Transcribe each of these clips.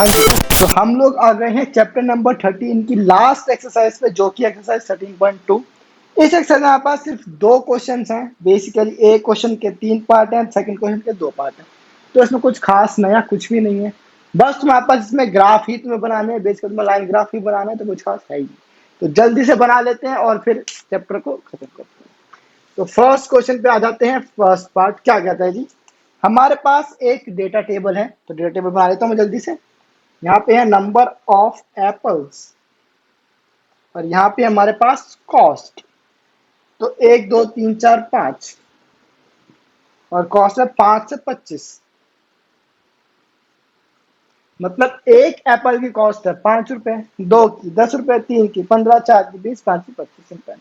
हाँ जी, तो हम लोग आ गए हैं चैप्टर नंबर 13 की लास्ट एक्सरसाइज पे, जो कि एक्सरसाइज 13.2। इस एक्सरसाइज में हमारे पास सिर्फ दो क्वेश्चंस हैं। बेसिकली एक क्वेश्चन के 3 पार्ट हैं, सेकंड क्वेश्चन के 2 पार्ट हैं। तो इसमें कुछ खास नया कुछ भी नहीं है, बस तुम्हारे पास इसमें ग्राफ ही तुम्हें बनाने हैं। बेसिकली तुम्हें लाइन ग्राफ ही बनाना है, तो कुछ खास है ही नहीं। तो जल्दी से बना लेते हैं और फिर चैप्टर को खत्म करते हैं। तो फर्स्ट क्वेश्चन पे आ जाते हैं। फर्स्ट पार्ट क्या कहता है जी, हमारे पास एक डेटा टेबल है। तो डेटा टेबल बना लेता हूँ मैं जल्दी से। यहाँ पे है नंबर ऑफ एप्पल्स और यहाँ पे हमारे पास कॉस्ट। तो 1 2 3 4 5 और कॉस्ट है 5 से 25। मतलब एक एप्पल की कॉस्ट है 5 रुपए, 2 की 10 रुपए, 3 की 15, 4 की 20, 5 की 25 रुपए।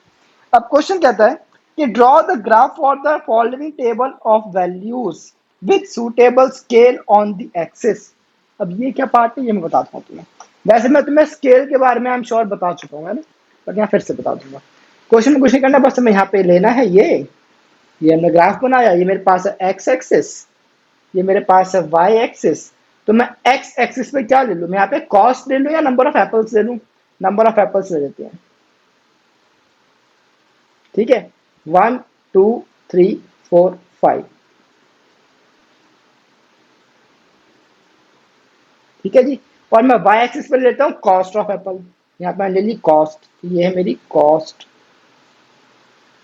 अब क्वेश्चन कहता है कि draw the graph for the following table of values with suitable scale on the axis. अब ये क्या पार्ट है ये मैं बताता हूँ तुम्हें। वैसे मैं तुम्हें स्केल के बारे में आई एम श्योर बता चुका हूँ, है ना, पर यहाँ फिर से बता दूंगा। क्वेश्चन में कुछ नहीं करना, बस हमें यहाँ पे लेना है ये हमने ग्राफ बनाया, ये मेरे पास है एक्स एक्सिस, ये मेरे पास है वाई एक्सिस। तो मैं एक्स एक्सिस पे क्या ले लूँ, मैं यहाँ पे कॉस्ट ले लूँ या नंबर ऑफ एप्पल्स ले लूँ? नंबर ऑफ एप्पल्स ले लेते हैं, ठीक है। 1 2 3 4 5, ठीक है जी। और मैं वाई एक्सिस पे लेता हूँ कॉस्ट ऑफ एप्पल। यहाँ पे ले ली कॉस्ट, ये है मेरी कॉस्ट।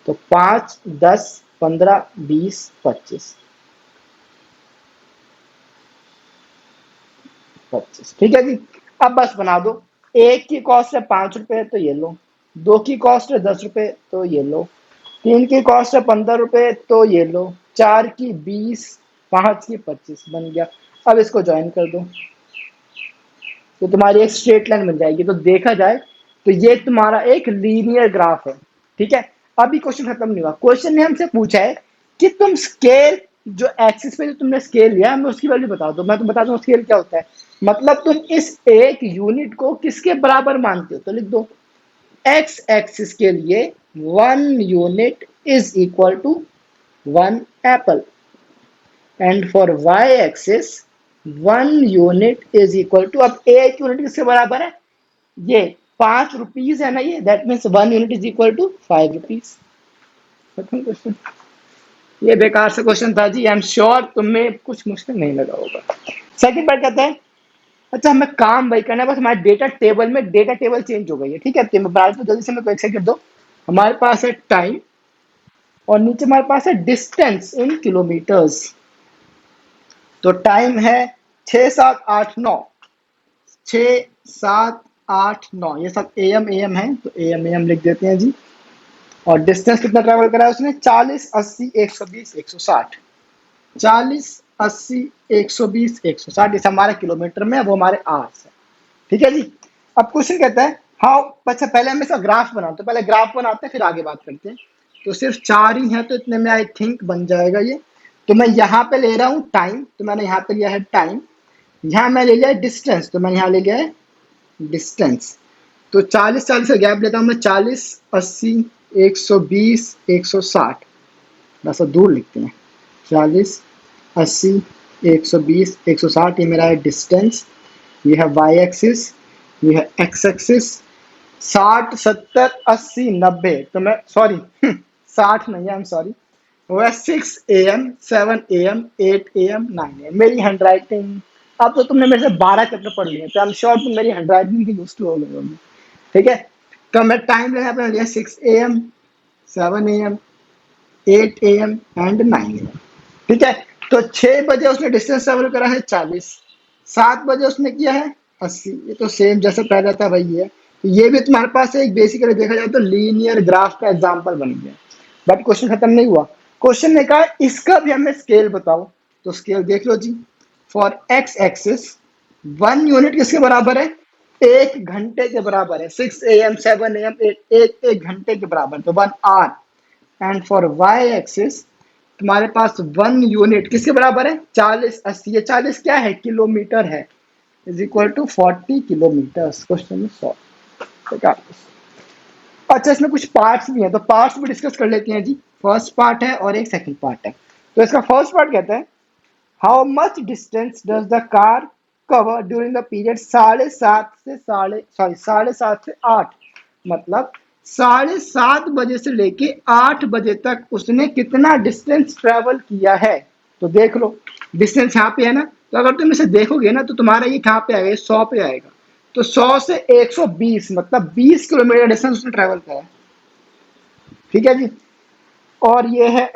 तो 5 10 15 20 25, ठीक है जी। अब बस बना दो। एक की कॉस्ट है 5 रुपए, तो ये लो। 2 की कॉस्ट है 10 रुपए, तो ये लो। 3 की कॉस्ट है 15 रुपए, तो ये लो। 4 की 20, 5 की 25 बन गया। अब इसको ज्वाइन कर दो तो तुम्हारी एक स्ट्रेट लाइन बन जाएगी। तो देखा जाए तो ये तुम्हारा एक लीनियर ग्राफ है, ठीक है। अभी क्वेश्चन खत्म नहीं हुआ। क्वेश्चन ने हमसे पूछा है कि तुम स्केल, जो एक्सिस पे जो तुमने स्केल लिया हमें उसकी वैल्यू बता दो। मैं तुम्हें बता दूं स्केल क्या होता है। मतलब तुम इस एक यूनिट को किसके बराबर मानते हो, तो लिख दो एक्स एक्सिस के लिए 1 unit is equal to 1 apple, and for Y axis 1 unit is equal to, अब एक यूनिट किसके बराबर है, ये 5 रुपीज है ना, ये that means 1 unit is equal to 5 rupees. Question ये बेकार से क्वेश्चन था जी, आई एम श्योर तुम्हें कुछ मुश्किल नहीं लगा होगा। सेकंड पार्ट कहता है, अच्छा हमें काम वही करना है, बस हमारे डेटा टेबल में डेटा टेबल चेंज हो गई है, ठीक है। तो जल्दी से मेरे को एक सेकंड दो। हमारे पास है टाइम और नीचे हमारे पास है डिस्टेंस इन किलोमीटर्स। तो टाइम है 6 7 8 9, 6 7 8 9, ये सब एम एम है, तो एम लिख देते हैं जी। और डिस्टेंस कितना ट्रैवल करा है उसने, 40 80 120 160। 40 80 120 160, ये हमारे किलोमीटर में, वो हमारे आवर्स है, ठीक है जी। अब क्वेश्चन कहता है हाउ, अच्छा पहले हम इसका ग्राफ बनाओ, तो पहले ग्राफ बनाते हैं फिर आगे बात करते हैं। तो सिर्फ 4 ही है, तो इतने में आई थिंक बन जाएगा ये। तो मैं यहाँ पे ले रहा हूँ टाइम, तो मैंने यहाँ पे लिया है टाइम। यहाँ मैं ले लिया है डिस्टेंस, तो मैंने यहाँ ले लिया है डिस्टेंस। तो 40 40 का गैप लेता हूँ मैं, 40 80 120 160, बस दूर लिखते हैं। 40 80 120 160, ये मेरा है डिस्टेंस। ये है वाई एक्सिस, ये है एक्स एक्सिस। 60 70 80 90, तो मैं सॉरी 60 नहीं है, आई एम सॉरी, वो है 6 AM 7 AM 8 AM 9 AM। मेरी हैंड राइटिंग, अब तो तुमने मेरे से 12 चैप्टर पढ़ लिए, तो आई एम श्योर तुम मेरी हैंड राइटिंग की यूज टू हो गए होगी, ठीक है। तो मैं टाइम लेना अपना लिया 6 AM 7 AM 8 AM and 9 AM, ठीक है। तो 6 बजे उसने डिस्टेंस ट्रेवल करा है 40, 7 बजे उसने किया है 80, ये तो सेम जैसे पहले था वही है। तो ये भी तुम्हारे पास एक बेसिकली देखा जाए तो लीनियर ग्राफ का एग्जांपल बन गया। बट क्वेश्चन खत्म नहीं हुआ। क्वेश्चन ने कहा इसका भी हमें स्केल बताओ। तो स्केल देख लो जी। फॉर एक्स एक्सिस 1 यूनिट किसके बराबर है, 1 घंटे के बराबर है। 6 AM 7 AM 8 1 घंटे के बराबर, तो 1 hour. And for Y axis तुम्हारे पास 1 यूनिट किसके बराबर है, 40 80, ये 40 क्या है, किलोमीटर है, is equal to 40 kilometre. Question में 100। अच्छा इसमें कुछ पार्ट्स भी हैं, तो पार्ट्स भी डिस्कस कर लेते हैं जी। फर्स्ट पार्ट है और एक सेकंड पार्ट है। तो इसका फर्स्ट पार्ट कहता है how much distance does the car cover during the period 7:30 से 8, मतलब 7:30 बजे से लेके 8 बजे तक उसने कितना डिस्टेंस ट्रेवल किया है। तो देख लो, डिस्टेंस यहाँ पे है ना, तो अगर तुम इसे देखोगे ना तो तुम्हारा ये कहाँ पे आएगा, 100 पे आएगा। तो 100 से 120 मतलब 20 किलोमीटर डिस्टेंस उसने ट्रेवल करा है। ठीक है जी। और ये है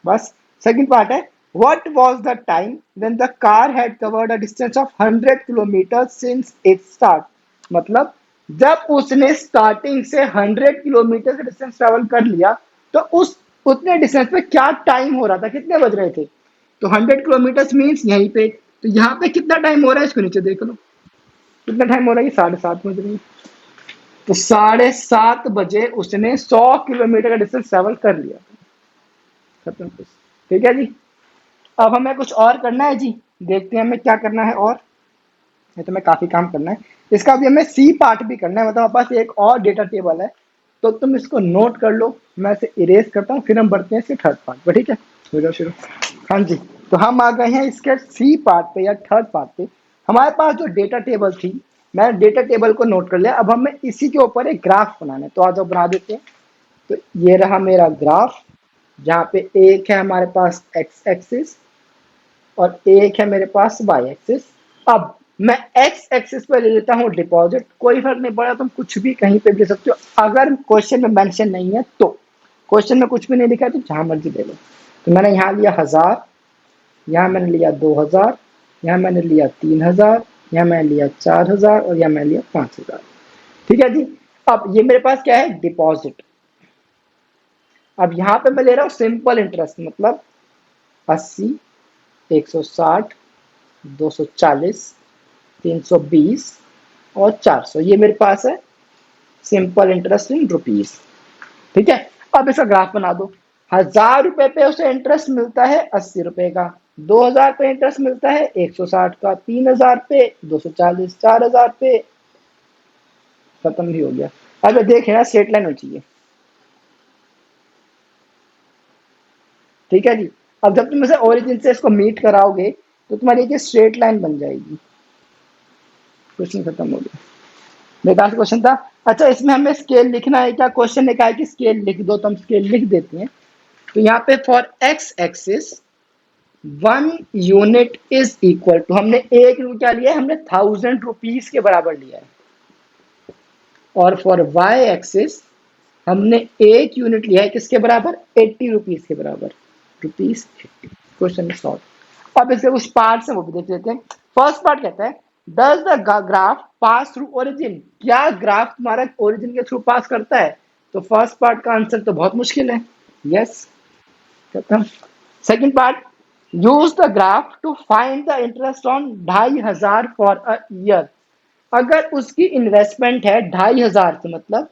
बस सेकंड पार्ट है, what was the time when the car had covered a distance of 100 kilometre since it's start, मतलब जब उसने स्टार्टिंग से 100 किलोमीटर का डिस्टेंस ट्रेवल कर लिया तो उस उतने डिस्टेंस पे क्या टाइम हो रहा था, कितने बज रहे थे। तो 100 किलोमीटर मीन्स यहीं पे, तो यहाँ पे कितना टाइम हो रहा है इसको नीचे देख लो, कितना टाइम हो रहा है, ये 7:30 बज रही है। तो 7:30 बजे उसने 100 किलोमीटर का डिस्टेंस ट्रेवल कर लिया। खत्म। ठीक है जी। अब हमें कुछ और करना है जी, देखते हैं हमें क्या करना है। और ये तो हमें काफी काम करना है, इसका भी हमें सी पार्ट भी करना है, मतलब हमारे पास एक और डेटा टेबल है, तो तुम इसको नोट कर लो, मैं इसे इरेज करता हूँ, फिर हम बढ़ते हैं इसके थर्ड पार्ट पर। ठीक है, हो जाओ शुरू। हाँ जी, तो हम आ गए हैं इसके सी पार्ट पे या थर्ड पार्ट पे। हमारे पास जो डेटा टेबल थी, मैंने डेटा टेबल को नोट कर लिया, अब हमें इसी के ऊपर एक ग्राफ बनाना है, तो आ जाओ बना देते हैं। तो ये रहा मेरा ग्राफ, जहाँ पे एक है हमारे पास एक्स एक्सिस और एक है मेरे पास वाई एक्सिस। अब मैं एक्स एक्सिस पे ले लेता हूँ डिपॉजिट, कोई फर्क नहीं पड़ा, तुम कुछ भी कहीं पे भी ले सकते हो, अगर क्वेश्चन में मेंशन नहीं है तो। क्वेश्चन में कुछ भी नहीं लिखा है तो जहां मर्जी ले लो। तो मैंने यहाँ लिया 1000, यहाँ मैंने लिया 2000, यहाँ मैंने लिया 3000, यहाँ मैंने लिया 4000 और यहाँ मैंने लिया 5000। ठीक है जी। अब ये मेरे पास क्या है, डिपॉजिट। अब यहाँ पे मैं ले रहा हूँ सिंपल इंटरेस्ट, मतलब 80, 160, 240, 320 और 400, ये मेरे पास है सिंपल इंटरेस्ट इन रुपीज। ठीक है। अब इसका ग्राफ बना दो। 1000 रुपए पे उसे इंटरेस्ट मिलता है 80 रुपए का, 2000 पे इंटरेस्ट मिलता है 160 का, 3000 पे 240, 4000 पे खत्म भी हो गया। अब देखें ना, स्ट्रेट लाइन होनी चाहिए। ठीक है जी। अब जब तुम इसे ओरिजिन से इसको मीट कराओगे तो तुम्हारी ये स्ट्रेट लाइन बन जाएगी। क्वेश्चन खत्म हो गया, बेकार क्वेश्चन था। अच्छा, इसमें हमें स्केल लिखना है क्या, क्वेश्चन ने कहा है कि स्केल लिख दो, तो हम स्केल लिख देते हैं। तो यहाँ पे for X axis 1 unit is equal to, हमने एक क्या लिया है, हमने 1000 रुपीज के बराबर लिया है। और फॉर वाई एक्सिस हमने एक यूनिट लिया है किसके बराबर, 80 रुपीज के बराबर, रुपीज 80। Question solve. अब इसके कुछ पार्ट्स हैं वो भी देख लेते हैं। फर्स्ट पार्ट कहता है, does the graph pass through origin, क्या ग्राफ तुम्हारा ओरिजिन के थ्रू पास करता है। तो फर्स्ट पार्ट का आंसर तो बहुत मुश्किल है, यस। खत्म। Second part, use the graph to find the interest on 2500 for a year. अगर उसकी इन्वेस्टमेंट है 2500 से, मतलब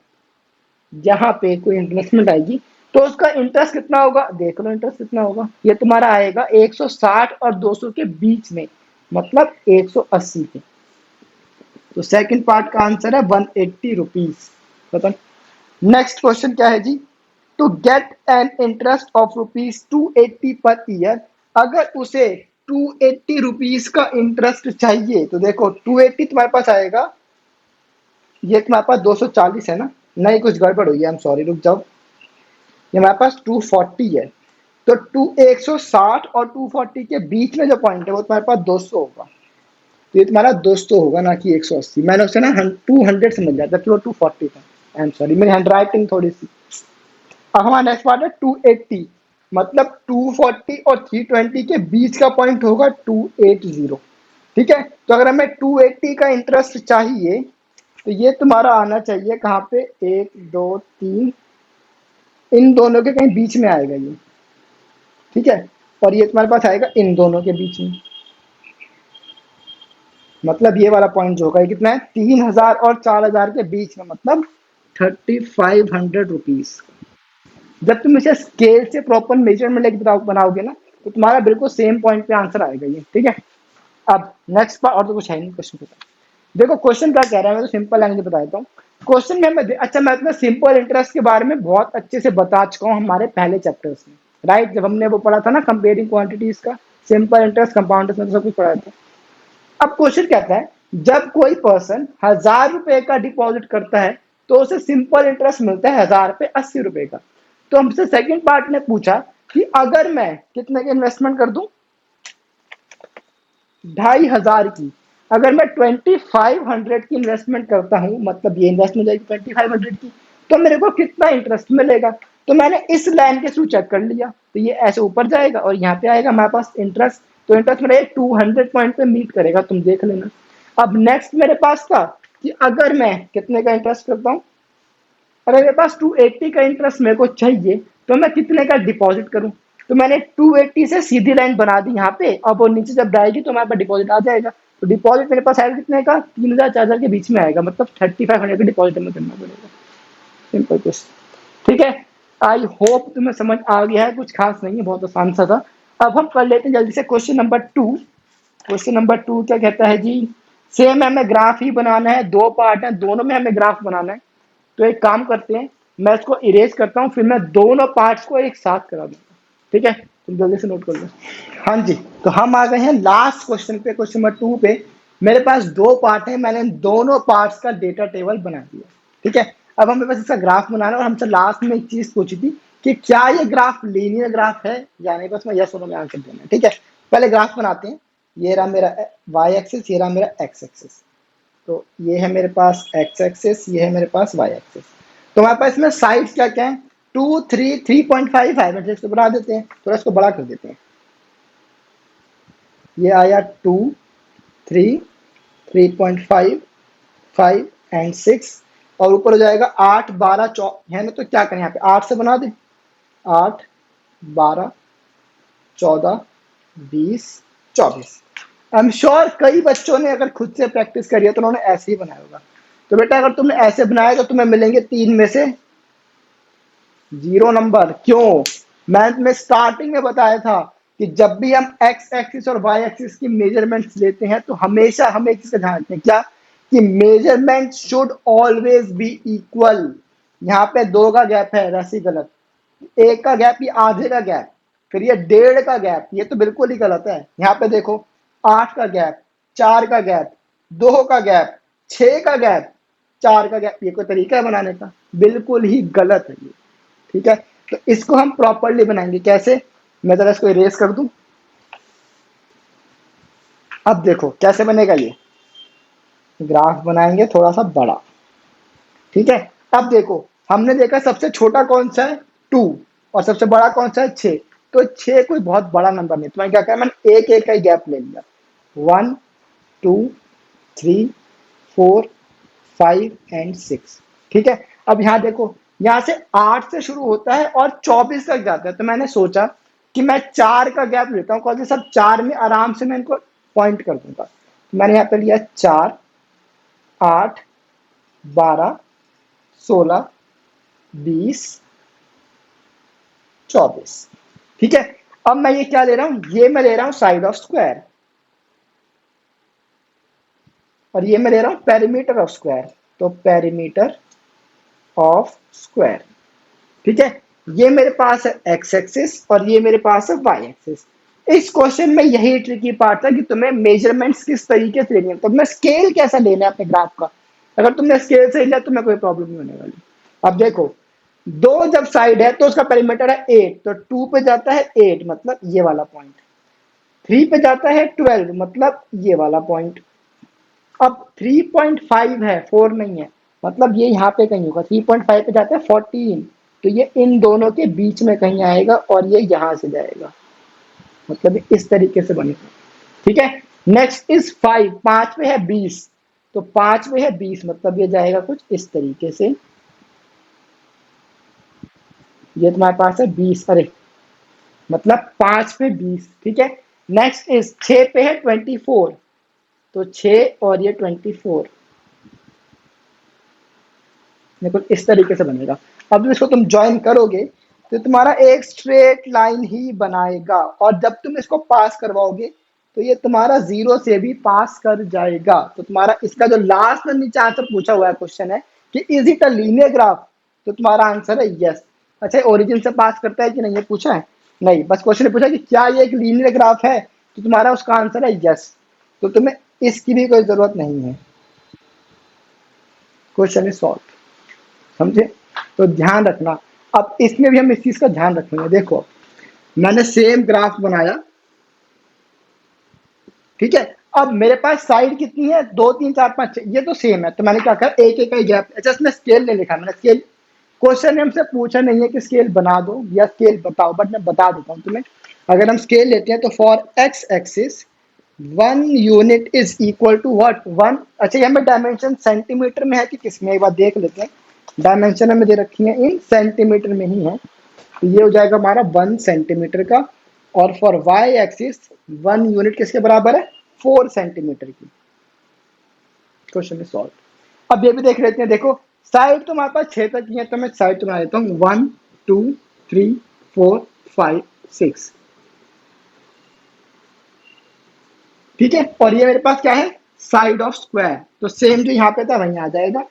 जहां पे कोई इन्वेस्टमेंट आएगी तो उसका इंटरेस्ट कितना होगा, देख लो इंटरेस्ट कितना होगा, ये तुम्हारा आएगा 160 और 200 के बीच में, मतलब 180 के। तो सेकंड पार्ट का आंसर है 180 रुपीज। खत्म। नेक्स्ट क्वेश्चन क्या है जी, to get an interest of rupees 280 per year, अगर उसे 280 रुपीज का इंटरेस्ट चाहिए, तो देखो 280 तुम्हारे पास आएगा, ये तुम्हारे पास 240 है ना, नहीं कुछ गड़बड़ हुई है, आई एम सॉरी, रुक जाओ, ये हमारे पास 240 है। तो 160 और 240 के बीच में जो पॉइंट है वो तुम्हारे पास 200 होगा, तो ये तुम्हारा 200 होगा ना कि 180। मैंने उससे ना 200 समझ लिया था कि वो 240 था, आई एम सॉरी, मेरी हैंड राइटिंग थोड़ी सी। अब हमारा नेक्स्ट पार्ट है 280, मतलब 240 और 320 के बीच का पॉइंट होगा 280। ठीक है। तो अगर हमें 280 का इंटरेस्ट चाहिए तो ये तुम्हारा आना चाहिए कहाँ पे, 1 2 3, इन दोनों के कहीं बीच में आएगा ये। ठीक है। और ये तुम्हारे पास आएगा इन दोनों के बीच में, मतलब ये वाला पॉइंट जो होगा, ये कितना है, 3000 और 4000 के बीच में, मतलब 3500 रुपीज। जब तुम इसे स्केल से प्रॉपर मेजरमेंट लेके बनाओगे ना तो तुम्हारा बिल्कुल सेम पॉइंट पे आंसर आएगा ये। ठीक है। अब नेक्स्ट पार्ट, और तो कुछ है नहीं क्वेश्चन पे। देखो क्वेश्चन क्या कह रहा है, मैं तो सिंपल लैंग्वेज बता देता हूँ। क्वेश्चन में मैं, अच्छा मैं तुम्हें सिंपल इंटरेस्ट के बारे में बहुत अच्छे से बता चुका हूँ हमारे पहले चैप्टर्स में, राइट, जब हमने वो पढ़ा था ना कंपेयरिंग क्वांटिटीज का। सिंपल इंटरेस्ट, कंपाउंड इंटरेस्ट में तो सब कुछ पढ़ा था। अब क्वेश्चन कहता है जब कोई पर्सन 1000 रुपए का डिपॉजिट करता है तो उसे सिंपल इंटरेस्ट मिलता है 1000 पे 80 रुपए का। तो हमसे सेकंड पार्ट ने पूछा कि अगर मैं कितने की इन्वेस्टमेंट कर दूं, 2500 की, अगर मैं 2500 की इन्वेस्टमेंट करता हूं, मतलब ये इन्वेस्टमेंट जाएगी 2500 की, तो मेरे को कितना इंटरेस्ट मिलेगा। तो मैंने इस लाइन के थ्रू चेक कर लिया, तो ये ऐसे ऊपर जाएगा और यहाँ पे आएगा हमारे पास इंटरेस्ट। तो इंटरेस्ट मेरे 200 पॉइंट पे मीट करेगा, तुम देख लेना। अब नेक्स्ट मेरे पास था कि अगर मैं कितने का इंटरेस्ट करता हूँ, अगर मेरे पास 280 का इंटरेस्ट मेरे को चाहिए तो मैं कितने का डिपॉजिट करूं। तो मैंने 280 से सीधी लाइन बना दी यहाँ पे, अब वो नीचे जब जाएगी तो हमारे पास डिपॉजिट आ जाएगा। तो डिपॉजिट मेरे पास आएगा कितने का, 3000 4000 के बीच में आएगा, मतलब 3500 का डिपॉजिट हमें करना पड़ेगा। सिंपल क्वेश्चन, ठीक है। आई होप तुम्हें समझ आ गया है, कुछ खास नहीं है, बहुत आसान सा था। अब हम कर लेते हैं जल्दी से क्वेश्चन नंबर 2। क्वेश्चन नंबर 2 क्या कहता है जी, सेम हमें ग्राफ ही बनाना है, दो पार्ट है, दोनों में हमें ग्राफ बनाना है। तो एक काम करते हैं, मैं इसको इरेज करता हूँ, फिर मैं दोनों पार्ट्स को एक साथ करा दूंगा, ठीक है। तुम जल्दी से नोट कर लो। हाँ जी, तो हम आ गए हैं लास्ट क्वेश्चन पे, क्वेश्चन नंबर 2 पे। मेरे पास दो पार्ट है, मैंने दोनों पार्ट्स का डेटा टेबल बना दिया, ठीक है। अब हमें बस इसका ग्राफ बनाना है, और हमसे लास्ट में एक चीज पूछी थी कि क्या ये ग्राफ लीनियर ग्राफ है या नहीं, बस मैं यस और नो में आंसर देना है, ठीक है। पहले ग्राफ बनाते हैं। ये रहा मेरा वाई एक्सिस, ये रहा मेरा एक्स एक्सिस। तो ये है मेरे पास एक्स एक्सिस, ये है मेरे पास वाई एक्सिस। तो हमारे पास इसमें साइड्स क्या क्या है, 2 3 3.5 है, मतलब इसको बढ़ा देते हैं, थोड़ा इसको बड़ा कर देते हैं। ये आया 2 3 3.5 5 एंड 6, और ऊपर हो जाएगा 8 12 है ना। तो क्या करें, यहाँ पे 8 से बना दें, 8 12 14 20 24। आई एम श्योर कई बच्चों ने अगर खुद से प्रैक्टिस करी है तो उन्होंने ऐसे ही बनाया होगा। तो बेटा अगर तुमने ऐसे बनाया तो तुम्हें मिलेंगे 3 में से 0 नंबर। क्यों, मैं स्टार्टिंग में बताया था कि जब भी हम एक्स एक्सिस और वाई एक्सिस की मेजरमेंट्स लेते हैं तो हमेशा हम एक चीज का ध्यान रखते हैं, क्या, कि measurement should always be equal. यहाँ पे 2 का गैप है, वैसे गलत। 1 का गैप, ये आधे का गैप, फिर ये 1.5 का गैप, ये तो बिल्कुल ही गलत है। यहाँ पे देखो 8 का गैप, 4 का गैप, 2 का गैप, 6 का गैप, 4 का गैप, ये कोई तरीका है बनाने का, बिल्कुल ही गलत है ये, ठीक है। तो इसको हम प्रॉपरली बनाएंगे कैसे, मैं जरा इसको इरेज कर दूं। अब देखो कैसे बनेगा, ये ग्राफ बनाएंगे थोड़ा सा बड़ा, ठीक है। अब देखो हमने देखा सबसे छोटा कौन सा है 2, और सबसे बड़ा कौन सा है 6। तो 6 कोई बहुत बड़ा नंबर नहीं, तो मैं क्या करा, मैंने एक एक का ही गैप ले लिया, 1 2 3 4 5 एंड 6, ठीक है। अब यहाँ देखो, यहाँ से 8 से शुरू होता है और 24 तक जाता है, तो मैंने सोचा कि मैं 4 का गैप लेता हूँ, क्योंकि सब 4 में आराम से मैं इनको पॉइंट कर दूंगा। तो मैंने यहाँ पे लिया 4 8 12 16 20 24, ठीक है। अब मैं ये क्या ले रहा हूं, ये मैं ले रहा हूं साइड ऑफ स्क्वायर, और ये मैं ले रहा हूं पेरीमीटर ऑफ स्क्वायर। तो पेरीमीटर ऑफ स्क्वायर, ठीक है। ये मेरे पास है एक्स एक्सिस और ये मेरे पास है वाई एक्सिस। इस क्वेश्चन में यही ट्रिकी पार्ट था कि तुम्हें मेजरमेंट्स किस तरीके से लेनी है, तो मैं स्केल कैसा लेना है अपने ग्राफ का। अगर तुमने स्केल से लिया तो मैं कोई प्रॉब्लम नहीं होने वाली। अब देखो, 2 जब साइड है तो उसका पेरीमीटर है 8, तो 2 पे जाता है 8, मतलब ये वाला पॉइंट। 3 पे जाता है 12, मतलब ये वाला पॉइंट। अब 3.5 है, 4 नहीं है, मतलब ये यहाँ पे कहीं होगा। 3.5 पे जाता है 14, तो ये इन दोनों के बीच में कहीं आएगा और ये यहाँ से जाएगा, मतलब इस तरीके से बनेगा, ठीक है। नेक्स्ट इज 5, 5 पे है 20, तो 5 पे है 20, मतलब ये जाएगा कुछ इस तरीके से। ये तुम्हारे पास है 20, अरे मतलब 5 पे 20, ठीक है। नेक्स्ट इज 6 पे है 24, तो 6 और ये 24, देखो इस तरीके से बनेगा। अब इसको तुम ज्वाइन करोगे तो तुम्हारा एक स्ट्रेट लाइन ही बनाएगा, और जब तुम इसको पास करवाओगे तो ये तुम्हारा 0 से भी पास कर जाएगा। तो तुम्हारा इसका जो लास्ट में नीचे आंसर पूछा हुआ है क्वेश्चन है कि is it a linear graph, तो तुम्हारा आंसर है यस। अच्छा, ओरिजिन से पास करता है कि नहीं ये पूछा है, नहीं, बस क्वेश्चन ने पूछा कि क्या ये एक लीनियर ग्राफ है, तो तुम्हारा उसका आंसर है यस, तो तुम्हें इसकी भी कोई जरूरत नहीं है। क्वेश्चन इज सॉल्व, समझे? तो ध्यान रखना, अब इसमें भी हम इस चीज का ध्यान रखेंगे। देखो मैंने सेम ग्राफ बनाया, ठीक है, अब मेरे पास साइड कितनी है, 2 3 4 5 6, ये तो सेम है, तो मैंने क्या कहा एक एक का गैप, अच्छा इसमें स्केल नहीं लिखा मैंने, स्केल क्वेश्चन ने हमसे पूछा नहीं है कि स्केल बना दो या स्केल बताओ, बट मैं बता देता हूँ तुम्हें। अगर हम स्केल लेते हैं तो for X axis 1 unit is equal to what 1, अच्छा ये हमें डायमेंशन सेंटीमीटर में है कि किसमें, एक बार देख लेते हैं। डायमेंशन हमें दे रखी है इन सेंटीमीटर में ही है, तो ये हो जाएगा हमारा 1 सेंटीमीटर का। और फॉर वाई एक्सिस 1 यूनिट किसके बराबर है, 4 सेंटीमीटर की। क्वेश्चन में सॉल्व। अब ये भी देख लेते हैं, देखो साइड तो हमारे पास 6 तक ही है, तो मैं साइड तो बना देता हूँ 1 2 3 4 5 6, ठीक है। और ये मेरे पास क्या है, साइड ऑफ स्क्वायर, तो सेम जो यहाँ पे था वहीं आ जाएगा,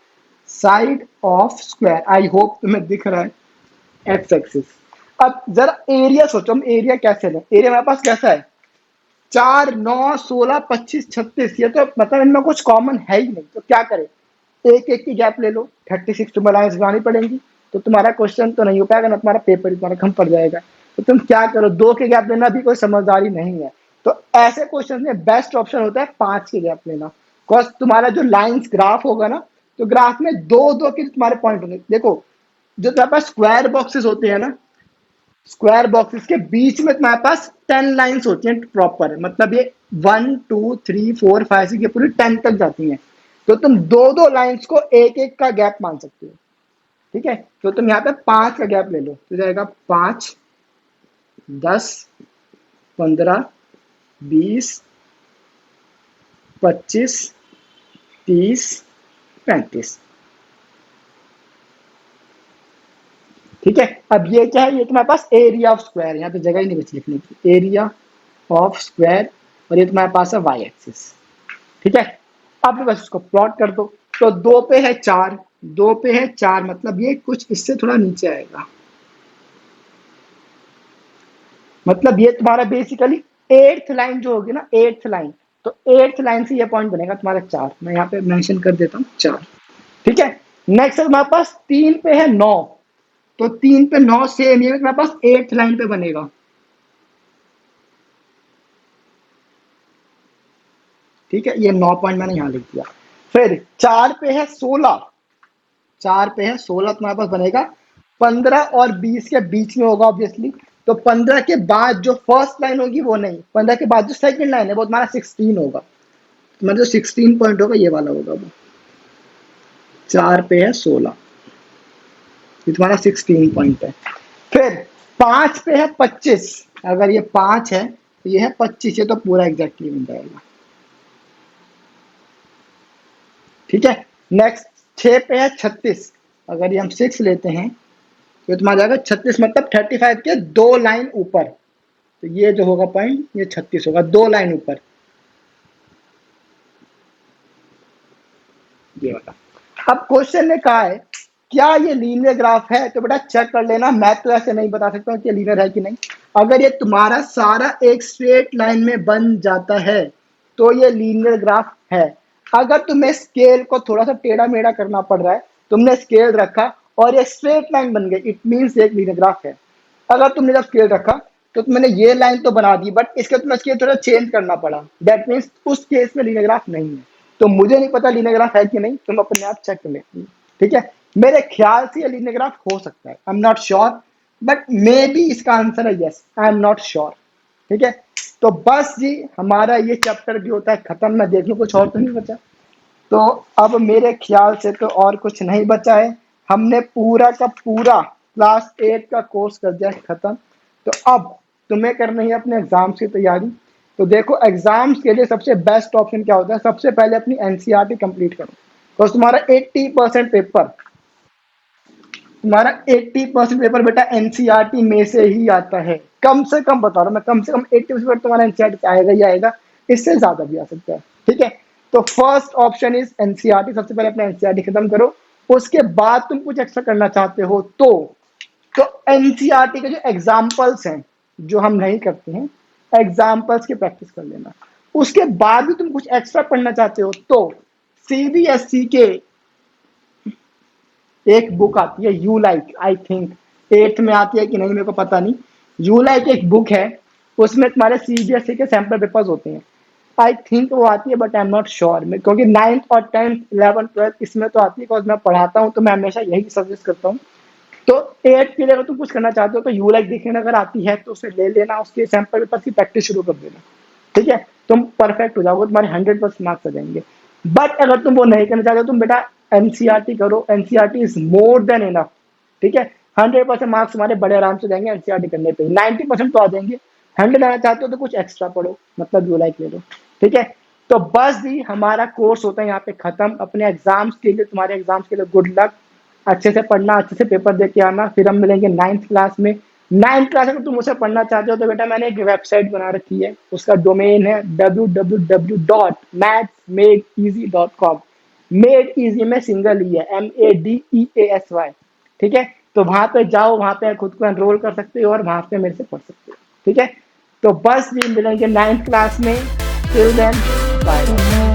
side of square. I hope तुम्हें दिख रहा है, एक्स एक्सिस। अब जरा एरिया सोचो, हम एरिया कैसे लें, एरिया हमारे पास कैसा है 4 9 16 25 36, ये तो मतलब इनमें कुछ कॉमन है ही नहीं, तो क्या करें एक एक की गैप ले लो, 36 तुम्हें लाइन्स बनानी पड़ेंगी, तो तुम्हारा क्वेश्चन तो नहीं हो पाएगा ना, तुम्हारा पेपर तुम्हारा कम पड़ जाएगा। तो तुम क्या करो, 2 के गैप लेना भी कोई समझदारी नहीं है, तो ऐसे क्वेश्चन में बेस्ट ऑप्शन होता है 5 के गैप लेना। बिकॉज तुम्हारा जो लाइन्स ग्राफ होगा ना, तो ग्राफ में 2 2 के तुम्हारे पॉइंट होंगे। देखो जो तुम्हारे पास स्क्वायर बॉक्सेस होते हैं ना, स्क्वायर बॉक्सेस के बीच में तुम्हारे पास 10 लाइन्स होती हैं प्रॉपर, मतलब ये 1 2 3 4 5 6 ये पूरी 10 तक जाती हैं, तो तुम 2 2 लाइन्स को एक एक का गैप मान सकते हो, ठीक है। तो तुम यहाँ पे 5 का गैप ले लो, तो जाएगा 5 10 15 20 25 30 35, ठीक है। अब ये क्या है, ये तुम्हारे पास एरिया ऑफ स्क्वायर, यहाँ पे जगह ही नहीं बची लिखने की, एरिया ऑफ स्क्वायर, और ये तुम्हारे पास है वाई एक्सिस, ठीक है। अब बस इसको प्लॉट कर दो, तो 2 पे है 4, 2 पे है 4, मतलब ये कुछ इससे थोड़ा नीचे आएगा, मतलब ये तुम्हारा बेसिकली 8th लाइन जो होगी ना, 8th लाइन, तो 8th लाइन से ये पॉइंट बनेगा तुम्हारा 4, मैं यहाँ पे मेंशन कर देता हूँ 4, ठीक है। नेक्स्ट हमारे पास 3 पे है 9, तो 3 पे 9 सेम ये हमारे पास 8th लाइन पे बनेगा, ठीक है, ये 9 पॉइंट मैंने यहाँ लिख दिया। फिर 4 पे है 16, 4 पे है 16 तुम्हारे पास बनेगा, 15 और 20 के बीच में होगा ऑब्वियसली, तो 15 के बाद जो फर्स्ट लाइन होगी वो नहीं, 15 के बाद जो सेकंड लाइन है वो तुम्हारा 16 होगा, तुम्हारा जो 16 पॉइंट होगा ये वाला होगा वो। 4 पे है 16, ये तुम्हारा 16 पॉइंट है। फिर 5 पे है 25, अगर ये 5 है तो ये है 25, ये तो पूरा एग्जैक्टली बन जाएगा, ठीक है। नेक्स्ट 6 पे है 36, अगर ये हम 6 लेते हैं तो तुम्हारा जाएगा 36, मतलब 35 के 2 लाइन ऊपर, तो ये जो होगा पॉइंट ये 36 होगा, 2 लाइन ऊपर, ये वाला। अब क्वेश्चन ने कहा है क्या ये लीनियर ग्राफ है, तो बेटा चेक कर लेना, मैं तो ऐसे नहीं बता सकता हूँ कि लीनियर है कि नहीं। अगर ये तुम्हारा सारा एक स्ट्रेट लाइन में बन जाता है तो ये लीनियर ग्राफ है। अगर तुम्हें स्केल को थोड़ा सा टेढ़ा मेढ़ा करना पड़ रहा है, तुमने स्केल रखा और ये स्ट्रेट लाइन बन गई, इट मीन्स एक लीनियर ग्राफ है। अगर तुमने जब स्केल रखा तो तुमने ये लाइन तो बना दी, बट इसके तुम्हें स्केल थोड़ा चेंज करना पड़ा, दैट मीन्स उस केस में लीनियर ग्राफ नहीं है। तो मुझे नहीं पता लीनियर ग्राफ है कि नहीं, तुम अपने आप चेक कर लेती, ठीक है। मेरे ख्याल से ये लीनियर ग्राफ हो सकता है, I am not sure, but may be इसका आंसर है yes, I am not sure, ठीक है। तो बस जी हमारा ये चैप्टर भी होता है खत्म, मैं देख लूं कुछ और तो नहीं बचा, तो अब मेरे ख्याल से तो और कुछ नहीं बचा है, हमने पूरा का पूरा क्लास 8 का कोर्स कर दिया खत्म। तो अब तुम्हें करनी है अपने एग्जाम्स की तैयारी। तो देखो एग्जाम्स के लिए सबसे बेस्ट ऑप्शन क्या होता है, सबसे पहले अपनी एनसीईआरटी कंप्लीट करो, तो तुम्हारा 80% पेपर, तुम्हारा 80% पेपर बेटा एनसीईआरटी में से ही आता है, कम से कम बता रहा हूँ मैं, कम से कम 80% तुम्हारा एनसीईआरटी आएगा ही आएगा, इससे ज्यादा भी आ सकता है, ठीक है। तो फर्स्ट ऑप्शन इज एनसीईआरटी, सबसे पहले अपना एनसीईआरटी खत्म करो, उसके बाद तुम कुछ एक्स्ट्रा करना चाहते हो तो एनसीईआरटी के जो एग्जाम्पल्स हैं जो हम नहीं करते हैं, एग्जाम्पल्स की प्रैक्टिस कर लेना। उसके बाद भी तुम कुछ एक्स्ट्रा पढ़ना चाहते हो तो सीबीएसई के एक बुक आती है you like, I think 8th में आती है कि नहीं मेरे को पता नहीं। यू लाइक एक बुक है, उसमें तुम्हारे सीबीएसई के सैंपल पेपर्स होते हैं। आई थिंक वो आती है but I am not sure, क्योंकि 9th और 10th 11th 12th इसमें तो आती है, बिकॉज मैं पढ़ाता हूँ तो मैं हमेशा यही सजेस्ट करता हूँ। तो 8th के लिए अगर तुम कुछ करना चाहते हो तो यू लाइक देखने अगर आती है तो उसे ले लेना, उसके सैंपल पेपर की प्रैक्टिस शुरू कर देना, ठीक है। तुम परफेक्ट हो जाओगे, तुम्हारे 100% मार्क्स आ जाएंगे। बट अगर तुम वो नहीं करना चाहते तुम बेटा एनसीईआरटी करो, NCERT is more than enough, ठीक है। 100% मार्क्स तुम्हारे बड़े आराम से जाएंगे एनसीईआरटी करने पे, 90% तो आ जाएंगे। 100 आना चाहते हो तो कुछ एक्स्ट्रा पढ़ो, मतलब यू लाइक ले लो, ठीक है। तो बस जी हमारा कोर्स होता है यहाँ पे खत्म। अपने एग्जाम्स के लिए, तुम्हारे एग्जाम्स के लिए गुड लक, अच्छे से पढ़ना, अच्छे से पेपर दे के आना। फिर हम मिलेंगे 9th क्लास में। 9th क्लास अगर तुम मुझसे पढ़ना चाहते हो तो बेटा मैंने एक वेबसाइट बना रखी है, उसका डोमेन है www.mathsmadeeasy.com। मेड इजी में सिंगल ही है, MADEASY, ठीक है। तो वहां पे जाओ, वहां पे खुद को एनरोल कर सकते हो और वहां पे मेरे से पढ़ सकते हो, ठीक है। तो बस भी मिलेंगे 9th क्लास में। Till then bye.